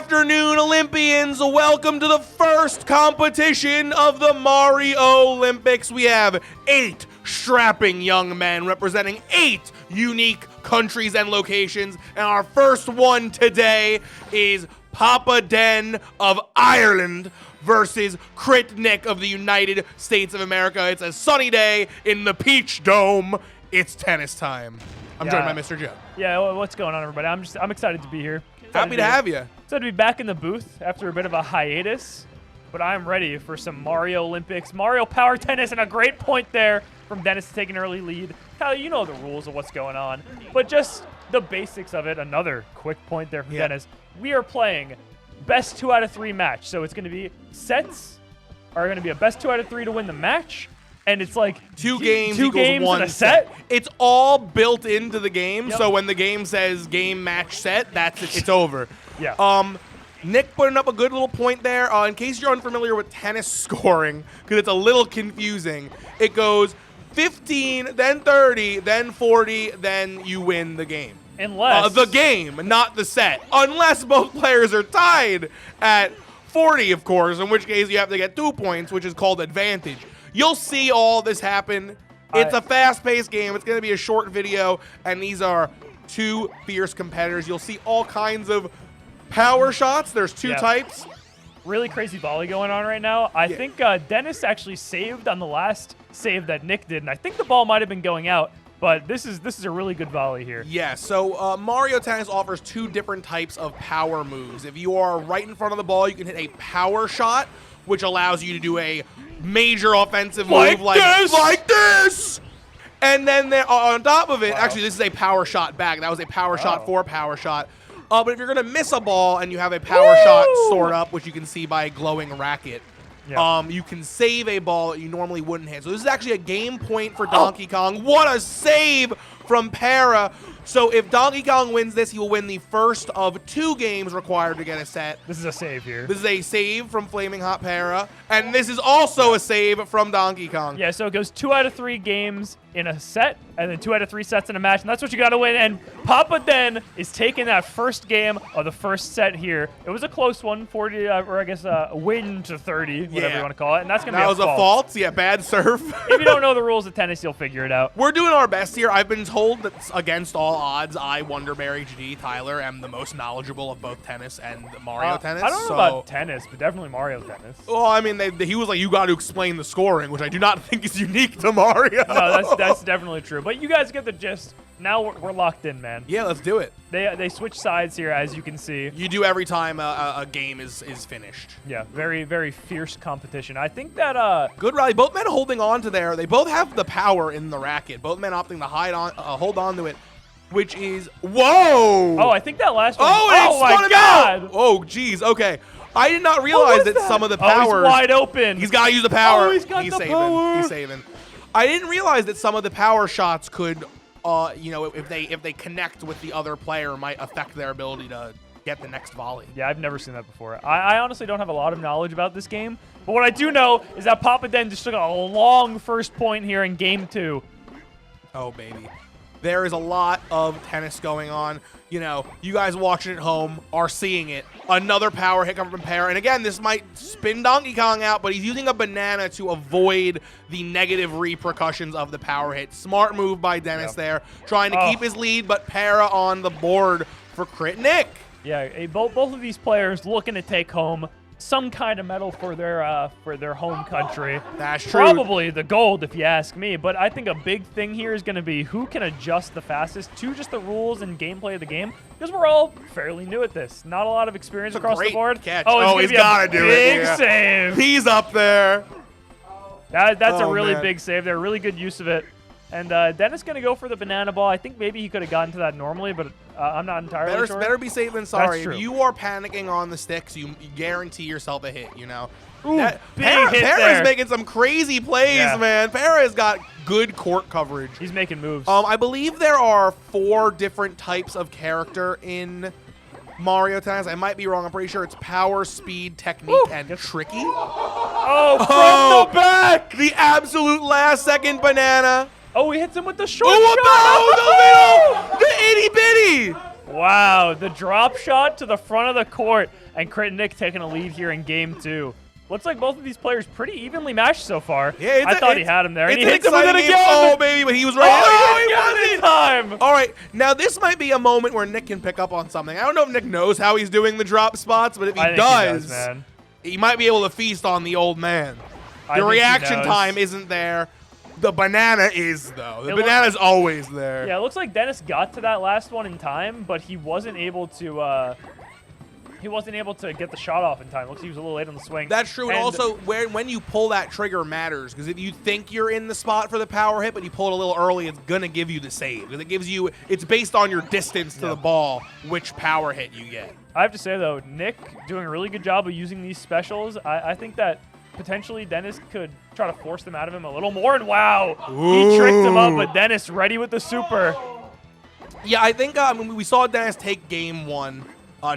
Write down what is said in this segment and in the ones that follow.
afternoon, Olympians. Welcome to the first competition of the MariOlympics. We have 8 strapping young men representing 8 unique countries and locations. And our first one today is Papa Den of Ireland versus Crit Nick of the United States of America. It's a sunny day in the Peach Dome. It's tennis time. I'm joined by Mr. Joe. Yeah, what's going on, everybody? I'm excited to be here. Happy to have you. Excited to be back in the booth after a bit of a hiatus, but I'm ready for some MariOlympics, Mario Power Tennis, and a great point there from Dennis to take an early lead. Tyler, you know the rules of what's going on, but just the basics of it. Another quick point there from Dennis. We are playing best 2 out of 3 match, so it's going to be sets are going to be a best 2 out of 3 to win the match. And it's like two games one set. It's all built into the game, Yep. so when the game says game, match, set, that's it. It's over. Yeah. Nick putting up a good little point there. In case you're unfamiliar with tennis scoring, because it's a little confusing, it goes 15, then 30, then 40, then you win the game. Unless the game, not the set. Unless both players are tied at 40, of course, in which case you have to get 2 points, which is called advantage. You'll see all this happen. It's a fast-paced game. It's going to be a short video, and these are 2 fierce competitors. You'll see all kinds of power shots. There's 2 types. Really crazy volley going on right now. I think Dennis actually saved on the last save that Nick did, and I think the ball might have been going out, but this is a really good volley here. Yeah, so Mario Tennis offers 2 different types of power moves. If you are right in front of the ball, you can hit a power shot, which allows you to do a major offensive move like this. And then there, on top of it, actually, this is a power shot back. That was a power shot for a power shot. But if you're going to miss a ball and you have a power shot stored up, which you can see by a glowing racket, you can save a ball that you normally wouldn't hit. So this is actually a game point for Donkey Kong. What a save from Para. So if Donkey Kong wins this, he will win the first of 2 games required to get a set. This is a save here. This is a save from Flaming Hot Para. And this is also a save from Donkey Kong. Yeah, so it goes 2 out of 3 games in a set, and then 2 out of 3 sets in a match, and that's what you got to win. And Papa Den is taking that first game of the first set here. It was a close one, 40, or I guess a win to 30, whatever you want to call it. And that's going to be a fault. That was a fault. Yeah, bad serve. If you don't know the rules of tennis, you'll figure it out. We're doing our best here. I've been told that against all odds, I, Wonderberry G, Tyler, am the most knowledgeable of both tennis and Mario Tennis. I don't know about tennis, but definitely Mario Tennis. Well, I mean, he was like, you got to explain the scoring, which I do not think is unique to Mario. No, that's definitely true. But you guys get the gist. Now we're locked in, man. Yeah, let's do it. They switch sides here, as you can see. You do every time a game is finished. Yeah, very, very fierce competition. I think that good rally. Both men holding on to there. They both have the power in the racket. Both men opting to hold on to it, which is whoa. Oh, I think that last one. Oh, my God. Oh, geez. Okay. I did not realize that some of the power. He's wide open. He's got to use the power. Oh, he's got the power. He's saving. I didn't realize that some of the power shots could, if they connect with the other player, might affect their ability to get the next volley. Yeah, I've never seen that before. I honestly don't have a lot of knowledge about this game, but what I do know is that Papa Den just took a long first point here in game 2. Oh, baby. There is a lot of tennis going on. You know, you guys watching at home are seeing it. Another power hit coming from Para. And again, this might spin Donkey Kong out, but he's using a banana to avoid the negative repercussions of the power hit. Smart move by Dennis there, trying to keep his lead, but Para on the board for Crit Nick. Yeah, both of these players looking to take home some kind of medal for their home country. That's true. Probably the gold, if you ask me. But I think a big thing here is going to be who can adjust the fastest to just the rules and gameplay of the game, because we're all fairly new at this. Not a lot of experience across the board. Catch. Oh, he's got to do it. Big save. He's up there. That's a really big save there. Really good use of it. And Dennis going to go for the banana ball. I think maybe he could have gotten to that normally, but I'm not entirely sure. Better be safe than sorry. That's true. If you are panicking on the sticks, you guarantee yourself a hit, you know. Ooh, big hit there. Para's making some crazy plays, man. Para's got good court coverage. He's making moves. I believe there are 4 different types of character in Mario Tennis. I might be wrong. I'm pretty sure it's power, speed, technique, and tricky. Oh, from the back! The absolute last second banana. Oh, he hits him with the short shot. The little, the itty bitty. Wow, the drop shot to the front of the court, and Crit Nick taking a lead here in game 2. Looks like both of these players pretty evenly matched so far. Yeah, I thought he had him there, and he It's hits him with it again. Oh, baby, but he was right. Oh, he got it in time. All right, now this might be a moment where Nick can pick up on something. I don't know if Nick knows how he's doing the drop spots, but if he does, man. he might be able to feast on the old man. I The think he reaction knows. time isn't there. The banana is, though. The banana's always there. Yeah, it looks like Dennis got to that last one in time, but he wasn't able to. He wasn't able to get the shot off in time. Looks like he was a little late on the swing. That's true, and also when you pull that trigger matters, because if you think you're in the spot for the power hit, but you pull it a little early, it's gonna give you the save. Because it gives you, it's based on your distance to the ball, which power hit you get. I have to say though, Nick doing a really good job of using these specials. I think that potentially Dennis could try to force them out of him a little more, and wow, he tricked him up, but Dennis ready with the super. Yeah, I think we saw Dennis take game 1.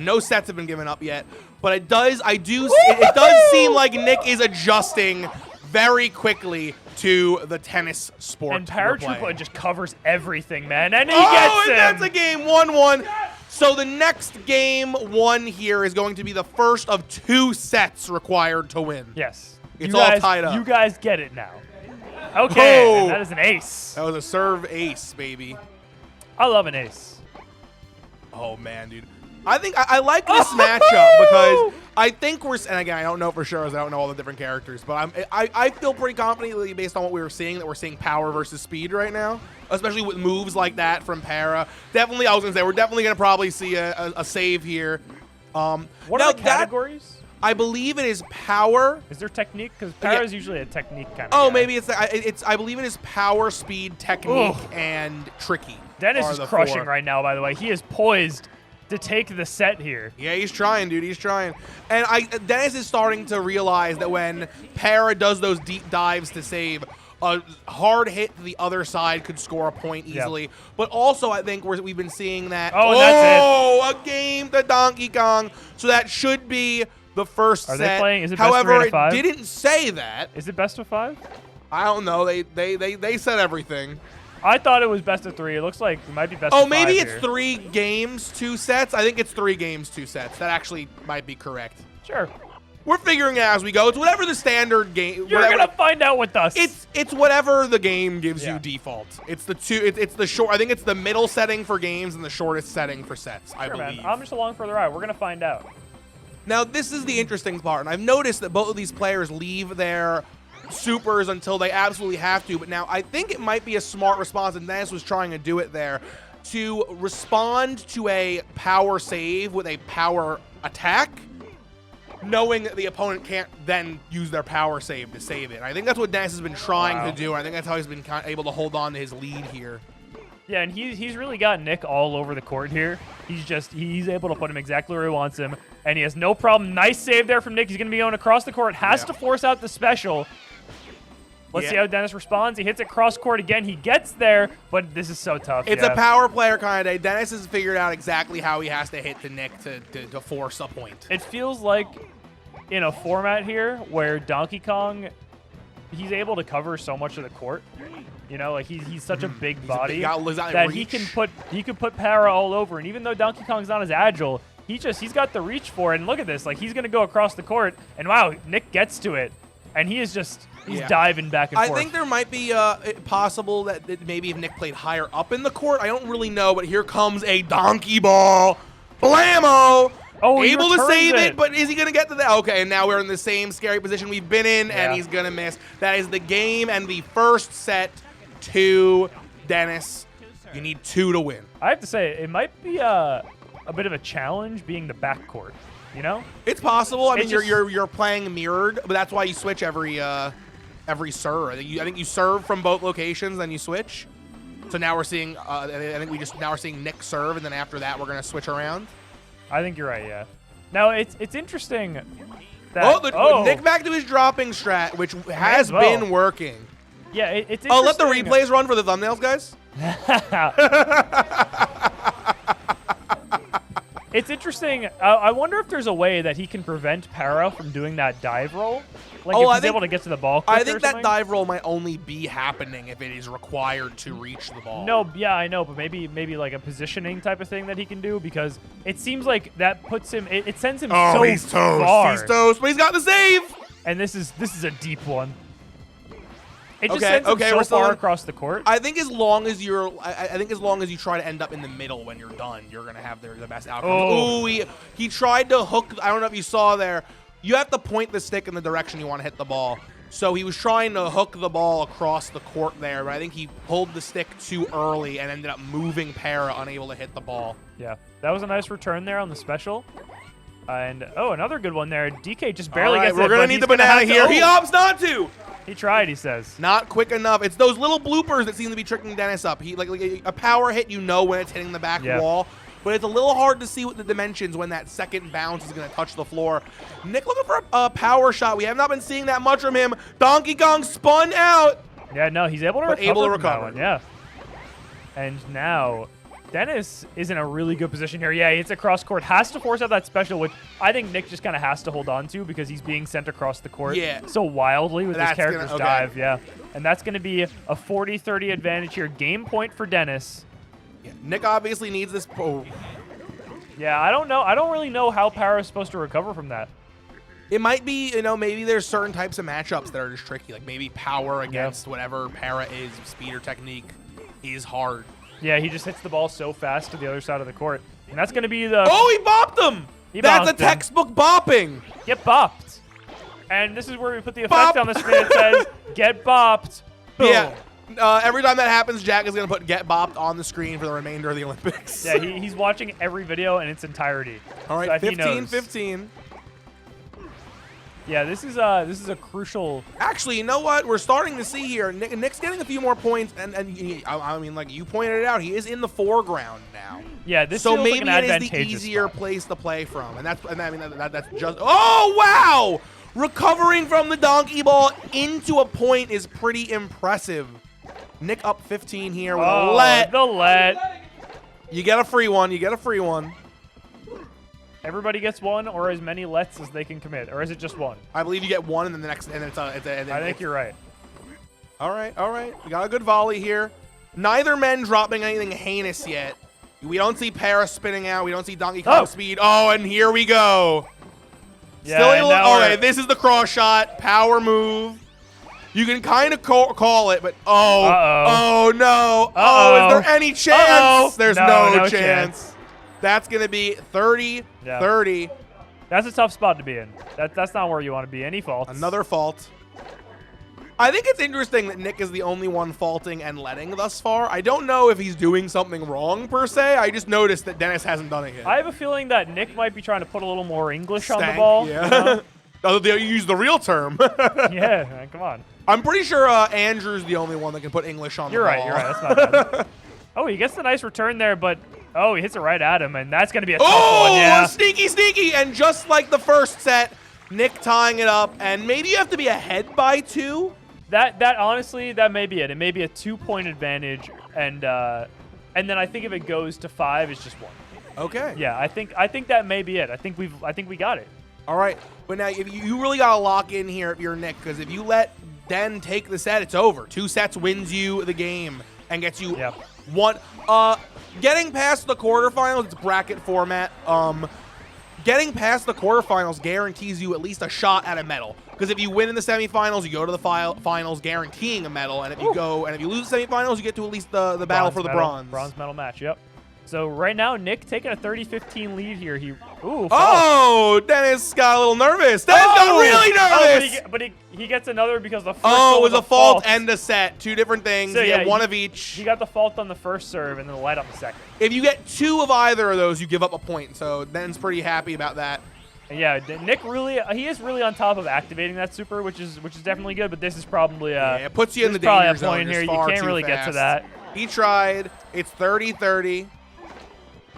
No sets have been given up yet, but it does seem like Nick is adjusting very quickly to the tennis sport. And Paratroopa just covers everything, man, and he gets him. That's a game 1-1. So the next game 1 here is going to be the first of 2 sets required to win. Yes. It's all tied up. You guys get it now. Okay, Oh. and that is an ace. That was a serve ace, baby. I love an ace. Oh, man, dude. I think I like this matchup because I think and again, I don't know for sure as I don't know all the different characters, but I feel pretty confidently based on what we were seeing that we're seeing power versus speed right now, especially with moves like that from Para. Definitely, I was going to say, we're definitely going to probably see a save here. What are the categories? I believe it is power. Is there technique? Because Para is usually a technique kind of Oh, guy. maybe it's I believe it is power, speed, technique, and tricky. Dennis is crushing right now, by the way. He is poised to take the set here. Yeah, he's trying, dude. He's trying. And Dennis is starting to realize that when Para does those deep dives to save, a hard hit to the other side could score a point easily. Yep. But also, I think we've been seeing that. Oh, that's a game to Donkey Kong. So that should be the first set. Are they playing? Is it best However, of 3 out of 5? it didn't say that. Is it best of 5? I don't know. They said everything. I thought it was best of 3. It looks like it might be best of 5 maybe it's here. 3 games, 2 sets. I think it's 3 games, 2 sets. That actually might be correct. Sure. We're figuring it out as we go. It's whatever the standard game. You're gonna find out with us. It's whatever the game gives Yeah. you default. It's the it's the short. I think it's the middle setting for games and the shortest setting for sets. I Sure, believe. man. I'm just along for the ride. We're gonna find out. Now this is the interesting part, and I've noticed that both of these players leave their supers until they absolutely have to. But now I think it might be a smart response, and Dennis was trying to do it there, to respond to a power save with a power attack, knowing that the opponent can't then use their power save to save it. I think that's what Dennis has been trying to do. I think that's how he's been able to hold on to his lead here. Yeah, and he's really got Nick all over the court here. He's able to put him exactly where he wants him, and he has no problem. Nice save there from Nick. He's going to be going across the court. Has to force out the special. Let's see how Dennis responds. He hits it cross court again. He gets there, but this is so tough. It's a power player kind of day. Dennis has figured out exactly how he has to hit to Nick to force a point. It feels like in a format here where Donkey Kong, he's able to cover so much of the court. You know, like he's such a big body that he can put Para all over. And even though Donkey Kong's not as agile, he's got the reach for it. And look at this, like he's gonna go across the court, and wow, Nick gets to it, and he is just he's diving back and forth. I think there might be possible that maybe if Nick played higher up in the court, I don't really know, but here comes a donkey ball, blammo. Oh, he able to save returns it, but is he going to get to that? Okay, and now we're in the same scary position we've been in, and he's going to miss. That is the game and the first set to Dennis. You need 2 to win. I have to say, it might be a bit of a challenge being the backcourt. You know, it's possible. I mean, you're playing mirrored, but that's why you switch every serve. I think you serve from both locations, then you switch. So now we're seeing. I think we're seeing Nick serve, and then after that we're gonna switch around. I think you're right. Yeah. Now it's interesting. That, Nick back to his dropping strat, which has been working. Yeah, it's interesting. Oh, let the replays run for the thumbnails, guys. It's interesting. I wonder if there's a way that he can prevent Para from doing that dive roll. Like if he's able to get to the ball quicker I think or that something. dive roll might only be happening if it is required to reach the ball. No, yeah, I know, but maybe like a positioning type of thing that he can do, because it seems like that puts him. It sends him so he's toast. far. He's toast, but he's got the save. And this is a deep one. It just Okay, sends him so we're still far on- across the court. I think as long as you're, I think as long as you try to end up in the middle when you're done, you're gonna have the best outcome. Oh. Ooh, he tried to hook. I don't know if you saw there. You have to point the stick in the direction you want to hit the ball. So he was trying to hook the ball across the court there, but I think he pulled the stick too early and ended up moving Para, unable to hit the ball. Yeah, that was a nice return there on the special. And another good one there. DK just barely gets it. We're gonna need the banana here. He opts not to. He tried, he says. Not quick enough. It's those little bloopers that seem to be tricking Dennis up. He like a power hit, you know when it's hitting the back wall, but it's a little hard to see with the dimensions when that second bounce is going to touch the floor. Nick looking for a power shot. We have not been seeing that much from him. Donkey Kong spun out. Yeah, no, he's able to recover. Able to from that recover. one, yeah. And now Dennis is in a really good position here. Yeah, he hits across court. Has to force out that special, which I think Nick just kind of has to hold on to because he's being sent across the court so wildly with his character's dive. Yeah, and that's going to be a 40-30 advantage here. Game point for Dennis. Yeah, Nick obviously needs this. Oh. Yeah, I don't know. I don't really know how Para is supposed to recover from that. It might be, maybe there's certain types of matchups that are just tricky. Like maybe power against whatever Para is, speed or technique is hard. Yeah, he just hits the ball so fast to the other side of the court. And that's going to be the... Oh, he bopped him! That's a textbook bopping. Get bopped. And this is where we put the effect on the screen that says, get bopped. Boom. Yeah. Every time that happens, Jack is going to put get bopped on the screen for the remainder of the Olympics. Yeah, he's watching every video in its entirety. All right, so 15-15. Yeah, this is a crucial... Actually, you know what? We're starting to see here. Nick's getting a few more points, and I mean, like you pointed it out, he is in the foreground now. Yeah, this so feels maybe like an it is the easier spot. place to play from, and that's just. Oh wow! Recovering from the donkey ball into a point is pretty impressive. Nick up 15 here with a let. The let. You get a free one. You get a free one. Everybody gets one, or as many lets as they can commit, or is it just one? I believe you get one, and then the next, and it's I think you're right. All right. We got a good volley here. Neither men dropping anything heinous yet. We don't see Para spinning out. We don't see Donkey Kong speed. Oh, and here we go. Yeah, okay, this is the cross shot. Power move. You can kind of call it, but oh no. Is there any chance? There's no chance. That's going to be 30-30. That's a tough spot to be in. That's not where you want to be. Any faults. Another fault. I think it's interesting that Nick is the only one faulting and letting thus far. I don't know if he's doing something wrong, per se. I just noticed that Dennis hasn't done it yet. I have a feeling that Nick might be trying to put a little more English on the ball. Yeah. They use the real term. Yeah, man, come on. I'm pretty sure Andrew's the only one that can put English on the ball. You're right. That's not bad. Oh, he gets the nice return there, but... Oh, he hits it right at him, and that's going to be a tough one, yeah. Sneaky. And just like the first set, Nick tying it up, and maybe you have to be ahead by 2. That honestly, that may be it. It may be a 2-point advantage, and then I think if it goes to 5, it's just 1. Okay. Yeah, I think that may be it. I think we got it. All right, but now if you really got to lock in here if you're Nick, because if you let Den take the set, it's over. 2 sets wins you the game and gets you one. Getting past the quarterfinals, it's bracket format. Getting past the quarterfinals guarantees you at least a shot at a medal. Because if you win in the semifinals, you go to the finals guaranteeing a medal. And if you lose the semifinals, you get to at least the battle for the bronze. Bronze medal match, yep. So right now, Nick taking a 30-15 lead here. Dennis got a little nervous. Dennis got really nervous. But he gets another because the first it was a fault and a set. 2 different things. So, you get one of each. He got the fault on the first serve and then the let on the second. If you get 2 of either of those, you give up a point. So Den's pretty happy about that. Yeah, Nick he is really on top of activating that super, which is definitely good. But this is probably it puts you in the danger zone. Probably a point here. You can't really get to that. He tried. It's 30-30.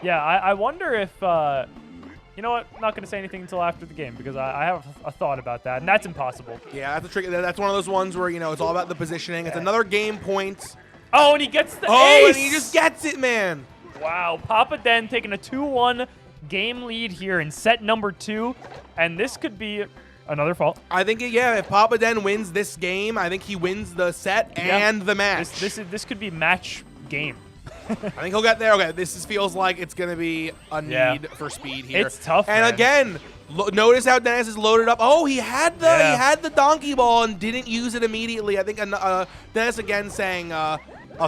Yeah, I wonder if, you know what? I'm not going to say anything until after the game because I have a thought about that, and that's impossible. Yeah, that's a trick. That's one of those ones where, it's all about the positioning. It's another game point. Oh, and he gets the ace! And he just gets it, man. Wow, Papa Den taking a 2-1 game lead here in set number 2, and this could be another fault. I think, yeah, if Papa Den wins this game, I think he wins the set and the match. This could be match game. I think he'll get there. Okay, feels like it's going to be a need for speed here. It's tough, And man. Again, notice how Dennis is loaded up. Oh, he had the donkey ball and didn't use it immediately. I think Dennis again saying a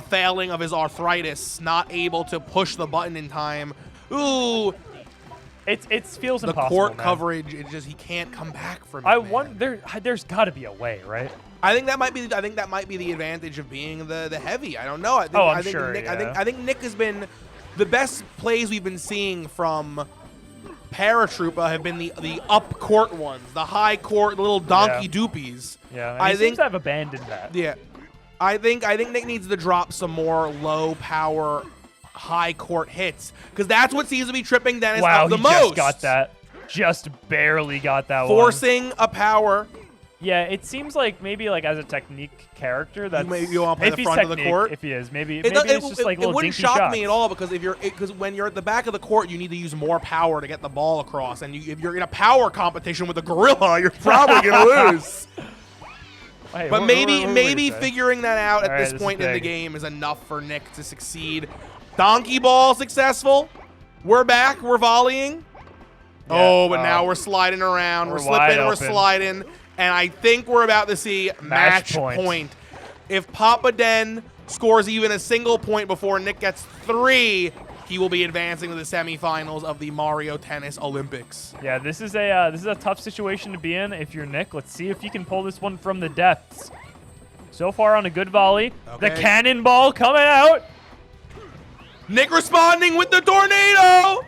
failing of his arthritis, not able to push the button in time. Ooh. It feels the impossible, court man. coverage, he can't come back from it. I wonder, there's got to be a way, right? I think that might be the advantage of being the heavy. I don't know. I'm sure. I think Nick has been the best plays we've been seeing from Paratroopa have been the up court ones, the high court little donkey doopies. Yeah, I think seems to have abandoned that. Yeah, I think Nick needs to drop some more low power, high court hits because that's what seems to be tripping Dennis up the most. Wow, he just got that. Just barely got that Forcing a power. Yeah, it seems like maybe like as a technique character that's you want to play the front of the court. If he is, maybe it's just like little it wouldn't dinky shock shots. me at all because when you're at the back of the court, you need to use more power to get the ball across, and if you're in a power competition with a gorilla, you're probably gonna lose. Hey, But maybe say. figuring that out at Alright, this point in the big. game is enough for Nick to succeed. Donkey ball successful. We're back. We're volleying. Yeah, Oh, but now we're sliding around. We're wide slipping. We're open. sliding. And I think we're about to see match point. If Papa Den scores even a single point before Nick gets 3, he will be advancing to the semifinals of the Mario Tennis Olympics. Yeah, this is a tough situation to be in if you're Nick. Let's see if you can pull this one from the depths. So far on a good volley. Okay. The cannonball coming out. Nick responding with the tornado.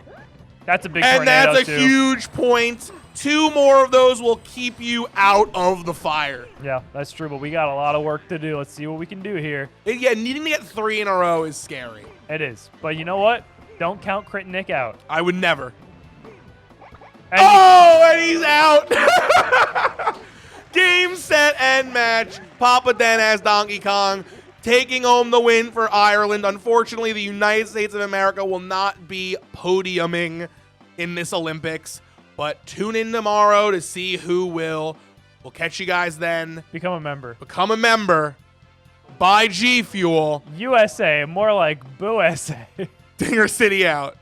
That's a big And tornado, that's a too. huge point. 2 more of those will keep you out of the fire. Yeah, that's true, but we got a lot of work to do. Let's see what we can do here. Yeah, needing to get 3 in a row is scary. It is. But you know what? Don't count Crit Nick out. I would never. And And he's out. Game, set, and match. Papa Den as Donkey Kong taking home the win for Ireland. Unfortunately, the United States of America will not be podiuming in this Olympics. But tune in tomorrow to see who will. We'll catch you guys then. become a member. Become a member. Buy G Fuel. USA, more like Boo SA. Dinger City out.